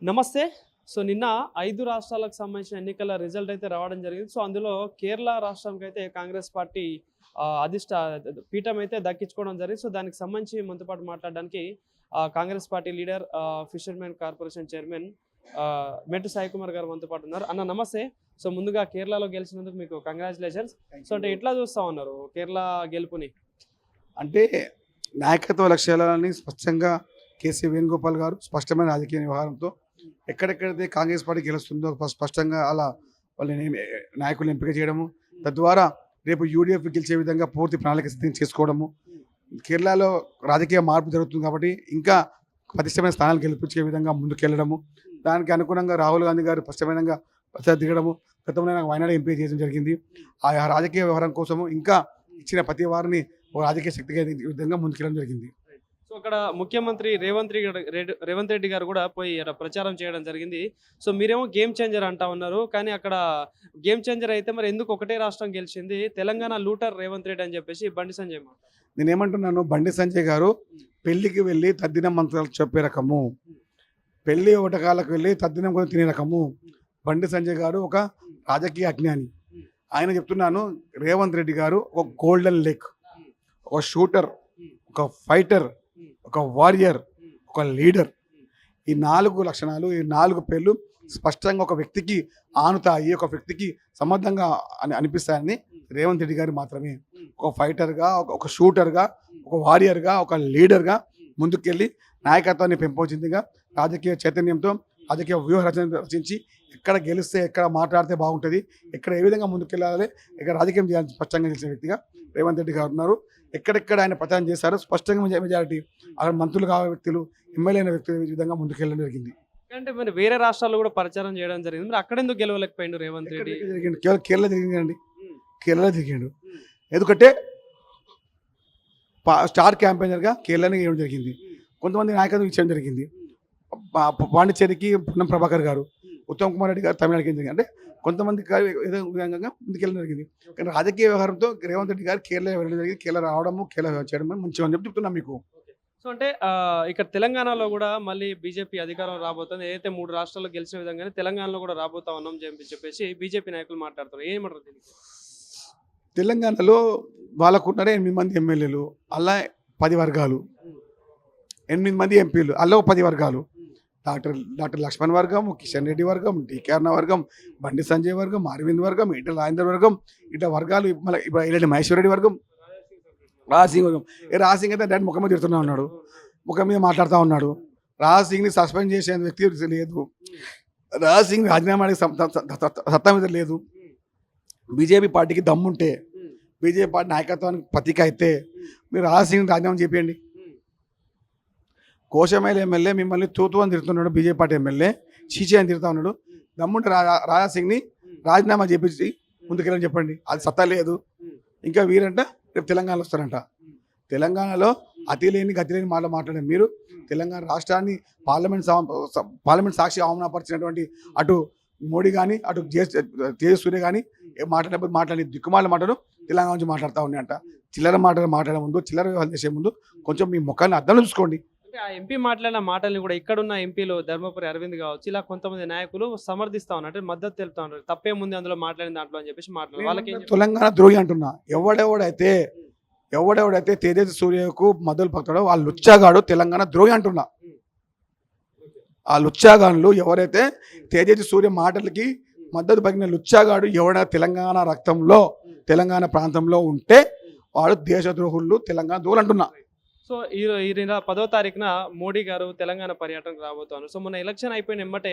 నమస్తే. సో, నిన్న 5 రాష్ట్రాలకు సంబంధించిన ఎన్నికల రిజల్ట్ అయితే రావడం జరిగింది. సో, అందులో కేరళ రాష్ట్రంకైతే కాంగ్రెస్ పార్టీ పీఠం అయితే దక్కించుకోవడం జరిగింది. సో, దానికి సంబంధించి మనతో పాటు మాట్లాడడానికి Congress party leader, fishermen corporation chairman మెట్టు సాయి కుమార్ గారు మనతో పాటు ఉన్నారు. అన్న నమస్తే. సో, ముందుగా కేరళలో గెలిచినందుకు మీకు కంగ్రాచ్యులేషన్స్. సో, అంటే ఎట్లా చూస్తా ఉన్నారు కేరళ గెలుపుని? అంటే నాయకత్వ లక్ష్యాలని స్పష్టంగా కేసీ వేణుగోపాల్ గారు స్పష్టమైన రాజకీయ వ్యవహారంతో ఎక్కడెక్కడైతే కాంగ్రెస్ పార్టీ గెలుస్తుందో స్పష్టంగా అలా వాళ్ళని నాయకులను ఎంపిక చేయడము, తద్వారా రేపు యూడీఎఫ్ గెలిచే విధంగా పూర్తి ప్రణాళిక సిద్ధం చేసుకోవడము. కేరళలో రాజకీయ మార్పు జరుగుతుంది కాబట్టి ఇంకా పటిష్టమైన స్థానాలు గెలిపించే విధంగా ముందుకెళ్లడము, దానికి అనుగుణంగా రాహుల్ గాంధీ గారు స్పష్టమైన ప్రచారం దిగడము, గతంలో నాకు వయనాడు ఎంపీ చేయడం జరిగింది. ఆ రాజకీయ వ్యవహారం కోసము ఇంకా ఇచ్చిన ప్రతి వారిని ఒక రాజకీయ శక్తిగా విధంగా ముందుకెళ్ళడం జరిగింది. సో, అక్కడ ముఖ్యమంత్రి రేవంత్ రెడ్డి గారు కూడా పోయి ప్రచారం చేయడం జరిగింది. సో, మీరేమో గేమ్ చేంజర్ అంటా ఉన్నారు, కానీ అక్కడ గేమ్ చేంజర్ అయితే మరి ఎందుకు ఒకటే రాష్ట్రం గెలిచింది? తెలంగాణ లూటర్ రేవంత్ రెడ్డి అని చెప్పేసి బండి సంజయ్ మాట. నేనేమంటున్నాను, బండి సంజయ్ గారు పెళ్లికి వెళ్ళి తద్దినం మంత్రాలు చెప్పే రకము, పెళ్లి ఒకటకాలకు వెళ్ళి తద్దినం కూడా తినే రకము. బండి సంజయ్ గారు ఒక రాజకీయ అజ్ఞాని. ఆయన చెప్తున్నాను, రేవంత్ రెడ్డి గారు ఒక గోల్డెన్ లేక్, ఒక షూటర్, ఒక ఫైటర్, ఒక వారియర్, ఒక లీడర్. ఈ 4 లక్షణాలు, ఈ 4 పేర్లు స్పష్టంగా ఒక వ్యక్తికి ఆనుతాయి, ఒక వ్యక్తికి సమర్థంగా అనిపిస్తాయని రేవంత్ రెడ్డి గారు మాత్రమే. ఒక ఫైటర్గా, ఒక షూటర్గా, ఒక వారియర్గా, ఒక లీడర్గా ముందుకెళ్ళి నాయకత్వాన్ని పెంపొందిందిగా రాజకీయ చైతన్యంతో రాజకీయ వ్యూహ రచించి ఎక్కడ గెలిస్తే, ఎక్కడ మాట్లాడితే బాగుంటుంది, ఎక్కడ ఏ విధంగా ముందుకెళ్ళాలి, ఎక్కడ రాజకీయం చేయాలని స్పష్టంగా తెలిసిన వ్యక్తిగా రేవంత్ రెడ్డి గారు ఉన్నారు. ఎక్కడెక్కడ ఆయన ప్రచారం చేశారో స్పష్టంగా మెజారిటీ అక్కడ మంత్రులు కావే వ్యక్తులు, ఎమ్మెల్యే అయిన వ్యక్తులు ఈ విధంగా ముందుకెళ్ళడం జరిగింది. అంటే మరి వేరే రాష్ట్రాల్లో కూడా ప్రచారం చేయడం జరిగింది, మరి అక్కడ ఎందుకు గెలవలేకపోయిండు రేవంత్ రెడ్డి? జరిగింది కేరళ జరిగిందండి, కేరళ జరిగాడు. ఎందుకంటే స్టార్ క్యాంపెయినర్గా కేరళని వేయడం జరిగింది. కొంతమంది నాయకత్వం ఇచ్చడం జరిగింది. పాండిచ్చేరికి పున్నం ప్రభాకర్ గారు, ఉత్తమ్ కుమార్ రెడ్డి గారు తమిళనాడుకి జరిగింది. అంటే కొంతమంది ఏదో విధంగా ముందుకెళ్ళడం జరిగింది. కానీ రాజకీయ వ్యవహారంతో రేవంత్ రెడ్డి గారు కేరళ వెళ్ళడం జరిగింది. కేరళ రావడము, కేరళ చేయడం మంచిగా అని చెప్తున్నాం మీకు. సో, అంటే ఇక్కడ తెలంగాణలో కూడా మళ్ళీ బీజేపీ అధికారం రాబోతుంది. ఏదైతే 3 రాష్ట్రాల్లో గెలిచిన విధంగానే తెలంగాణలో కూడా రాబోతా ఉన్నాం చెప్పేసి బీజేపీ నాయకులు మాట్లాడుతున్నారు. ఏమంటారు దీనికి? తెలంగాణలో వాళ్ళకున్నారే 8 మంది ఎమ్మెల్యేలు, అలా 10 వర్గాలు, 8 మంది ఎంపీలు, అలా 10 వర్గాలు. డాక్టర్ లక్ష్మణ్ వర్గం, కిషన్ రెడ్డి వర్గం, డికే అరుణ వర్గం, బండి సంజయ్ వర్గం, అరవింద్ వర్గం, ఈటల రాజేందర్ వర్గం, ఇట్లా వర్గాలు. మళ్ళీ ఇప్పుడు మహేశ్వర్ రెడ్డి వర్గం, రాజసింగ్ వర్గం. రాజసింగ్ అయితే డైరెక్ట్ ముఖం మీద తిడుతూనే ఉన్నాడు, ముఖం మీద మాట్లాడుతూ ఉన్నాడు. రాజసింగ్ని సస్పెండ్ చేసే వ్యక్తి లేదు, రాజసింగ్ రాజీనామా సత్తా మీద లేదు. బీజేపీ పార్టీకి దమ్ముంటే, బీజేపీ పార్టీ నాయకత్వానికి ప్రతీక అయితే మీరు రాజసింగ్ రాజీనామా చేయండి. కోశమేల ఎమ్మెల్యే మిమ్మల్ని తూతు అని తిడుతున్నాడు, బీజేపీ పార్టీ ఎమ్మెల్యే చీచీ అని తిడుతూ ఉన్నాడు. దమ్ముంటే రాజాసింగ్ని రాజీనామా చేపించి ముందుకెళ్ళని చెప్పండి. అది సత్తా లేదు. ఇంకా వీరంట రేపు తెలంగాణలో వస్తారంట. తెలంగాణలో అతి లేని గతి లేని మాటలు మాట్లాడే మీరు తెలంగాణ రాష్ట్రాన్ని పార్లమెంట్ సాక్షి అవమానపరిచినటువంటి అటు మోడీ కానీ, అటు తేజస్వి కానీ మాట్లాడి దిక్కుమాల మాటలు తెలంగాణ నుంచి మాట్లాడుతూ ఉన్నాయంట. చిల్లర మాటలు మాట్లాడే ముందు, చిల్లర వ్యవహారం చేసే ముందు కొంచెం మీ ముఖాన్ని అర్థంలో చూసుకోండి. అంటే ఆ ఎంపీ మాట్లాడిన మాటల్ని కూడా ఇక్కడున్న ఎంపీలు ధర్మపురి అరవింద్ కావచ్చు, ఇలా కొంతమంది నాయకులు సమర్థిస్తా ఉన్నారు, అంటే మద్దతు తెలుపుతా ఉన్నారు. తప్పేముంది అందులో మాట్లాడిన దాంట్లో అని చెప్పేసి మాట్లాడారు. వాళ్ళకి తెలంగాణ ద్రోహి అంటున్నా. ఎవడెవడైతే తేజస్వి సూర్యకు మద్దతు పలుకుతాడో వాళ్ళు లుచ్చాగాడు, తెలంగాణ ద్రోహి అంటున్నా. ఆ లుచ్చాగాన్లు ఎవరైతే తేజస్వి సూర్య మాటలకి మద్దతు పలికిన లుచ్చాగాడు ఎవడైనా తెలంగాణ రక్తంలో, తెలంగాణ ప్రాంతంలో ఉంటే వాడు దేశద్రోహులు, తెలంగాణ ద్రోహులు అంటున్నా. సో, ఈ 10వ తారీఖున మోడీ గారు తెలంగాణ పర్యటనకు రాబోతున్నారు. సో, మొన్న ఎలక్షన్ అయిపోయిన ఎమ్మటే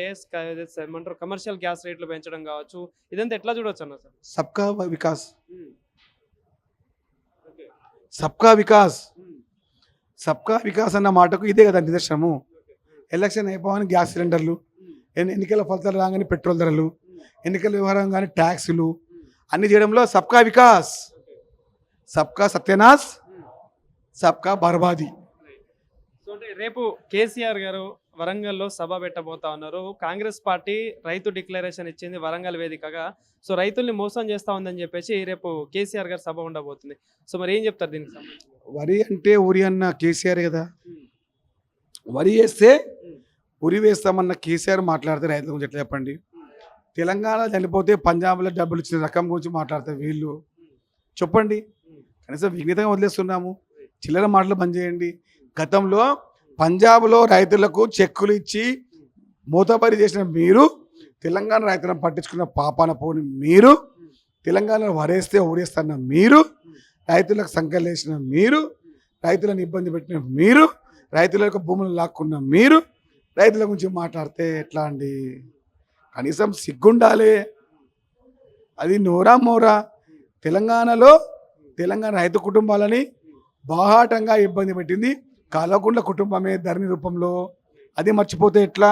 ఏమంటారు కమర్షియల్ గ్యాస్ రేట్లు పెంచడం కావచ్చు, ఇదంతా ఎట్లా చూడొచ్చు అన్న సార్? సబ్కా వికాస్, సబ్కా వికాస్, సబ్కా వికాస్ అన్న మాటకు ఇదే కదా నిదర్శనము. ఎలక్షన్ అయిపోగానే గ్యాస్ సిలిండర్లు, ఎన్నికల ఫలితాలు రాగానే పెట్రోల్ ధరలు, ఎన్నికల వ్యవహారం కానీ ట్యాక్సులు అన్ని చేయడంలో సబ్కా వికాస్, సబ్కా సత్యనాశ్, సబ్కా బర్బాదీ. సో, అంటే రేపు కేసీఆర్ గారు వరంగల్లో సభ పెట్టబోతా ఉన్నారు. కాంగ్రెస్ పార్టీ రైతు డిక్లరేషన్ ఇచ్చింది వరంగల్ వేదికగా. సో, రైతుల్ని మోసం చేస్తా ఉందని చెప్పేసి రేపు కేసీఆర్ గారు సభ ఉండబోతుంది. సో, మరి ఏం చెప్తారు దీనికి సంబంధించి? వరి అంటే ఊరి అన్న కేసీఆర్ కదా. వరి వేస్తే ఉరి వేస్తామన్న కేసీఆర్ మాట్లాడితే రైతుల గురించి ఎట్లా చెప్పండి? తెలంగాణ చనిపోతే పంజాబ్లో డబ్బులు ఇచ్చిన రకం గురించి మాట్లాడతారు వీళ్ళు. చెప్పండి, కనీసం విఘ్నితంగా వదిలేస్తున్నాము. చిల్లర మాటలు బంద్ చేయండి. గతంలో పంజాబ్లో రైతులకు చెక్కులు ఇచ్చి మూతబరి చేసిన మీరు, తెలంగాణ రైతులను పట్టించుకున్న పాపాన పోని మీరు, తెలంగాణలో వరేస్తే ఊరేస్తున్న మీరు, రైతులకు సంఖ్యలేసిన మీరు, రైతులను ఇబ్బంది పెట్టిన మీరు, రైతుల యొక్క భూములు లాక్కున్న మీరు, రైతుల గురించి మాట్లాడితే ఎట్లా అండి? కనీసం సిగ్గుండాలి. అది నోరా మోరా. తెలంగాణలో తెలంగాణ రైతు కుటుంబాలని బాహాటంగా ఇబ్బంది పెట్టింది కల్వకుంట్ల కుటుంబమే ధరణి రూపంలో. అది మర్చిపోతే ఎట్లా?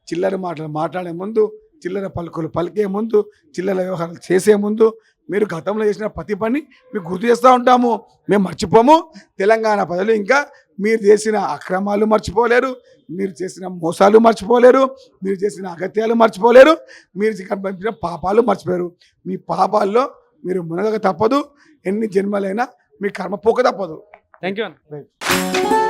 చిల్లర మాటలు మాట్లాడే ముందు, చిల్లర పలుకులు పలికే ముందు, చిల్లర వ్యవహారాలు చేసే ముందు మీరు గతంలో చేసిన ప్రతి పని మీకు గుర్తు చేస్తూ ఉంటాము. మేము మర్చిపోము. తెలంగాణ ప్రజలు ఇంకా మీరు చేసిన అక్రమాలు మర్చిపోలేరు, మీరు చేసిన మోసాలు మర్చిపోలేరు, మీరు చేసిన అగత్యాలు మర్చిపోలేరు, మీరు పంపించిన పాపాలు మర్చిపోయారు. మీ పాపాల్లో మీరు మునగక తప్పదు. ఎన్ని జన్మలైనా మీ కర్మ పోక తప్పదు. థ్యాంక్ యూ అన్న.